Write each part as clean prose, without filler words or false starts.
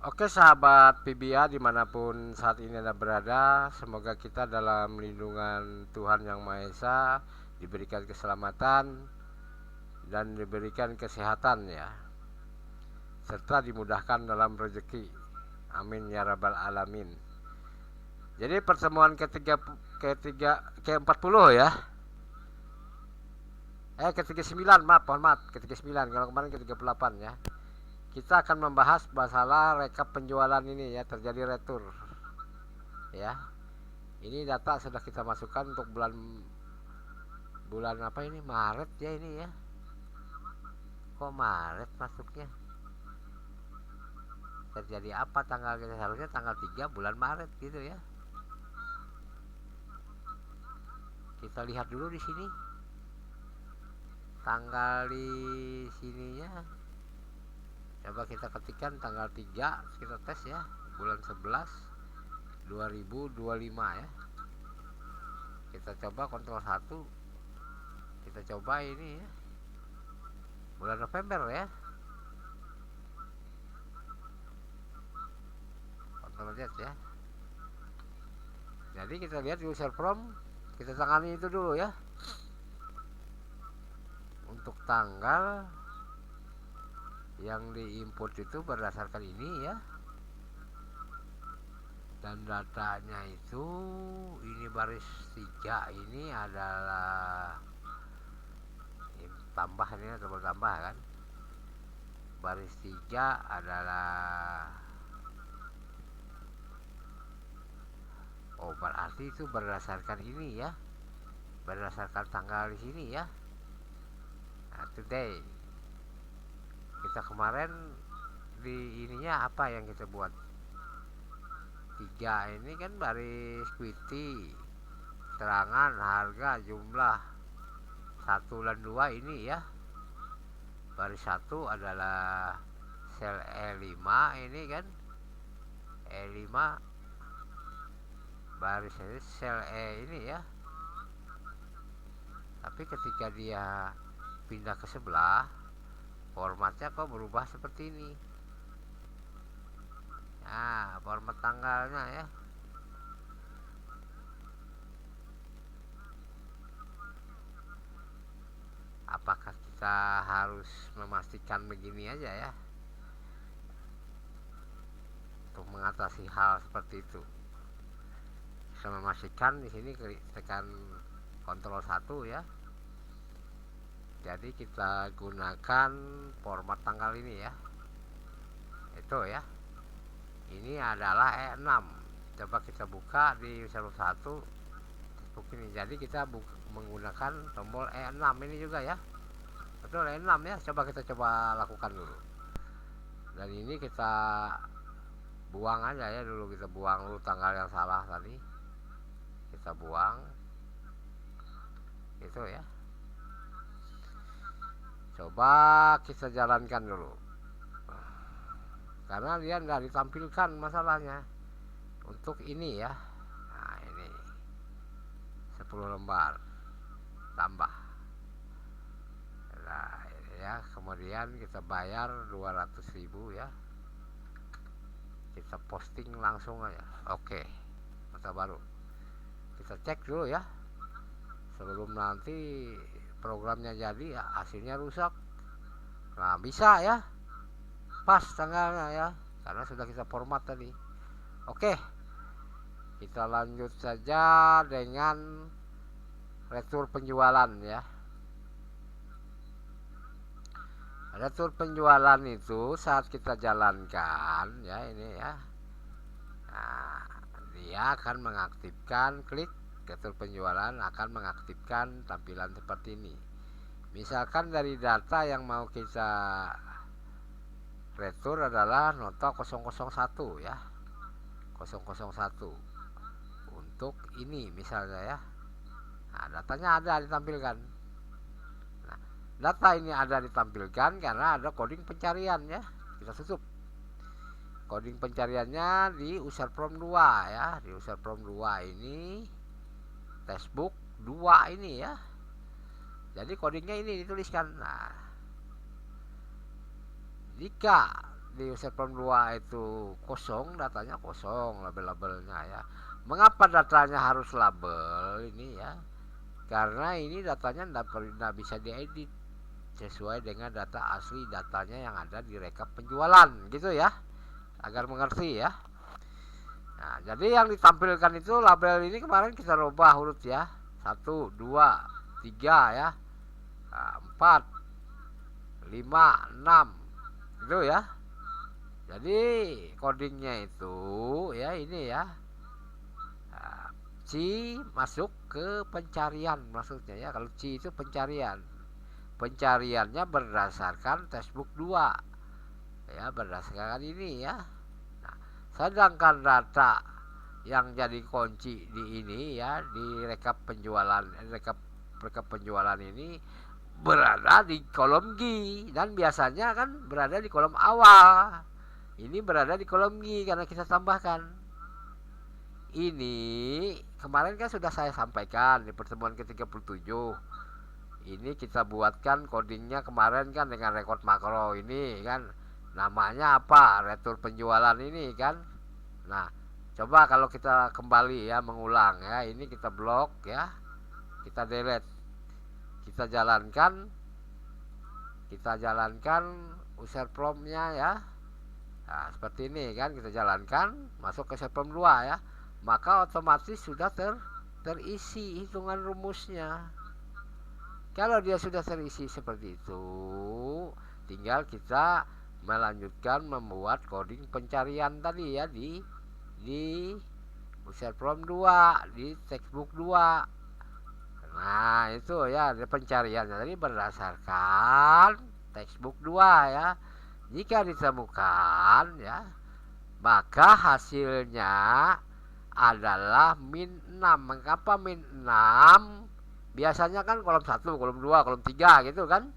Oke sahabat PBA dimanapun saat ini Anda berada, semoga kita dalam lindungan Tuhan Yang Maha Esa, diberikan keselamatan dan diberikan kesehatan ya, serta dimudahkan dalam rezeki. Amin ya rabbal alamin. Jadi pertemuan ke-40 ya. Ke-39, mohon maaf, ke-39. Kalau kemarin ke-38 ya. Kita akan membahas masalah rekap penjualan ini ya, terjadi retur ya. Ini data sudah kita masukkan untuk bulan bulan apa ini, Maret ya ini ya. Kok Maret masuknya? Terjadi apa tanggal kita, harusnya tanggal 3 bulan Maret gitu ya. Kita lihat dulu di sini. Tanggal di sininya. Coba kita ketikkan tanggal 3, kita tes ya. Bulan 11 2025 ya. Kita coba kontrol 1. Kita coba ini ya. Bulan November ya. Kontrol Z ya. Jadi kita lihat user from, kita tangani itu dulu ya. Untuk tanggal yang diinput itu berdasarkan ini ya, dan datanya itu ini baris 3 ini adalah ini tambah, ini double tambah kan. Baris 3 adalah, oh berarti itu berdasarkan ini ya, berdasarkan tanggal di sini ya. Nah, today kita kemarin di ininya apa yang kita buat 3 ini kan baris quity, keterangan harga jumlah 1 dan 2 ini ya. Baris 1 adalah sel E5 ini kan, E5 baris ini sel E ini ya. Tapi ketika dia pindah ke sebelah, formatnya kok berubah seperti ini. Nah, format tanggalnya ya. Apakah kita harus memastikan begini aja ya, untuk mengatasi hal seperti itu? Bisa memastikan di sini tekan kontrol 1 ya. Jadi kita gunakan format tanggal ini ya. Itu ya. Ini adalah E6. Coba kita buka di user 1 ini. Jadi kita menggunakan tombol E6 ini juga ya. Betul, E6 ya. Coba lakukan dulu. Dan ini kita buang aja ya dulu, kita buang dulu tanggal yang salah tadi. Kita buang. Itu ya. Coba kita jalankan dulu, karena dia nggak ditampilkan masalahnya untuk ini ya. Nah ini 10 lembar tambah. Nah ini ya, kemudian kita bayar 200.000 ya. Kita posting langsung aja. Oke, masa baru kita cek dulu ya, sebelum nanti programnya jadi ya, hasilnya rusak. Nah bisa ya, pas tanggalnya ya, karena sudah kita format tadi. Oke, kita lanjut saja dengan retur penjualan ya. Retur penjualan itu saat kita jalankan ya, ini ya. Nah, dia akan mengaktifkan, klik retur penjualan akan mengaktifkan tampilan seperti ini. Misalkan dari data yang mau kita retur adalah nota 001 ya, 001 untuk ini misalnya ya. Nah, datanya ada ditampilkan. Nah, data ini ada ditampilkan karena ada coding pencarian ya. Kita tutup. Coding pencariannya di user from 2 ya. Di user from 2 ini textbook 2 ini ya. Jadi codingnya ini dituliskan. Nah, jika di user form 2 itu kosong, datanya kosong, label-labelnya ya. Mengapa datanya harus label ini ya? Karena ini datanya tidak bisa diedit sesuai dengan data asli datanya yang ada di rekap penjualan gitu ya, agar mengerti ya. Nah, jadi yang ditampilkan itu label ini kemarin kita rubah huruf ya, 1, 2, 3 ya, 4, 5, 6 gitu ya. Jadi codingnya itu ya ini ya, C masuk ke pencarian maksudnya ya. Kalau C itu pencariannya berdasarkan textbook 2 ya, berdasarkan ini ya. Nah, sedangkan data yang jadi kunci di ini ya, di rekap penjualan ini berada di kolom G, dan biasanya kan berada di kolom awal. Ini berada di kolom G karena kita tambahkan. Ini kemarin kan sudah saya sampaikan di pertemuan ke-37. Ini kita buatkan codingnya kemarin kan dengan record makro ini kan. Namanya apa? Retur penjualan ini kan. Nah, coba kalau kita kembali ya, mengulang ya. Ini kita blok ya. Kita delete. Kita jalankan user prompt-nya ya. Nah, seperti ini kan, kita jalankan masuk ke user prompt 2 ya. Maka otomatis sudah terisi hitungan rumusnya. Kalau dia sudah terisi seperti itu, tinggal kita melanjutkan membuat coding pencarian tadi ya, di user prompt 2, di textbook 2. Nah, itu ya pencariannya tadi berdasarkan textbook 2 ya. Jika ditemukan ya, maka hasilnya adalah min 6. Mengapa min 6? Biasanya kan kolom 1, kolom 2, kolom 3 gitu kan.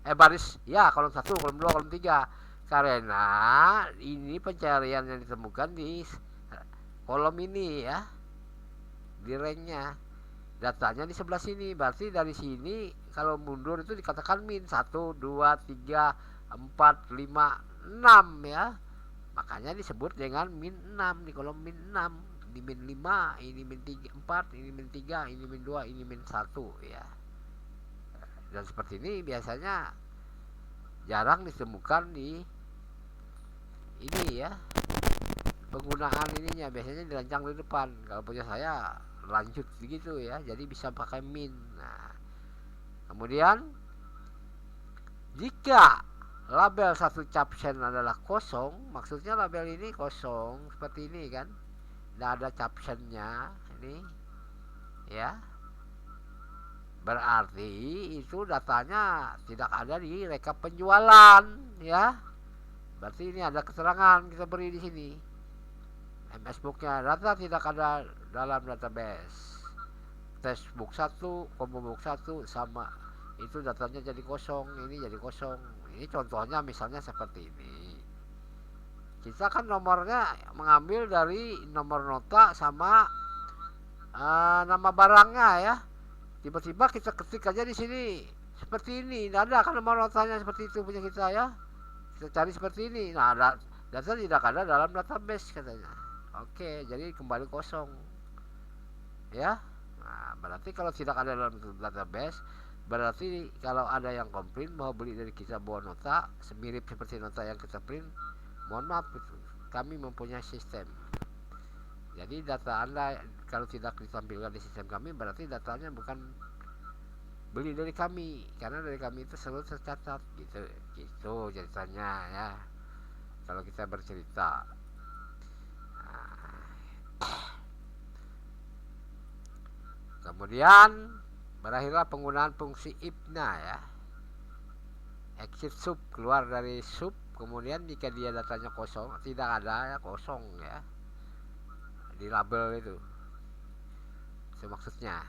Baris ya, kolom 1, kolom 2, kolom 3. Karena ini pencarian yang ditemukan di kolom ini ya, di ranknya. Datanya di sebelah sini. Berarti dari sini kalau mundur itu dikatakan min 1, 2, 3, 4, 5, 6 ya. Makanya disebut dengan min 6, di kolom min 6. Ini min 5, ini min 3, 4, ini min 3, ini min 2, ini min 1 ya. Dan seperti ini biasanya jarang ditemukan di ini ya. Penggunaan ininya biasanya dirancang di depan. Kalau punya saya lanjut begitu ya, jadi bisa pakai min. Nah, kemudian jika label satu caption adalah kosong, maksudnya label ini kosong seperti ini kan, tidak ada captionnya ini ya, berarti itu datanya tidak ada di rekap penjualan ya. Berarti ini ada keterangan kita beri di sini, MS booknya data tidak ada dalam database. Textbook 1, combo book 1 sama itu datanya jadi kosong, ini jadi kosong. Ini contohnya misalnya seperti ini. Kita kan nomornya mengambil dari nomor nota sama nama barangnya ya. Tiba-tiba kita ketik aja di sini seperti ini. Tidak ada kan nomor notanya seperti itu punya kita ya. Kita cari seperti ini. Nah, data tidak ada dalam database katanya. Oke, jadi kembali kosong. Ya. Nah, berarti kalau tidak ada dalam database, berarti kalau ada yang komplain mau beli dari kita bawa nota semirip seperti nota yang kita print, mohon maaf, kami mempunyai sistem. Jadi data Anda kalau tidak ditampilkan di sistem kami, berarti datanya bukan beli dari kami, karena dari kami itu selalu tercatat gitu ceritanya ya, kalau kita bercerita. Kemudian berakhirlah penggunaan fungsi if-nya ya. Exit sub, keluar dari sub. Kemudian jika dia datanya kosong, tidak ada ya, kosong ya, di label itu maksudnya.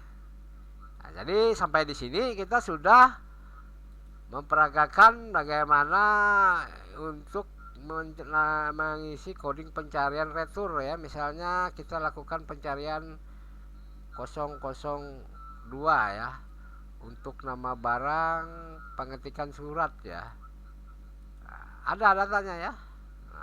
Nah, jadi sampai di sini kita sudah memperagakan bagaimana untuk mengisi coding pencarian retur ya. Misalnya kita lakukan pencarian 002 ya, untuk nama barang pengetikan surat ya. Nah, ada datanya ya.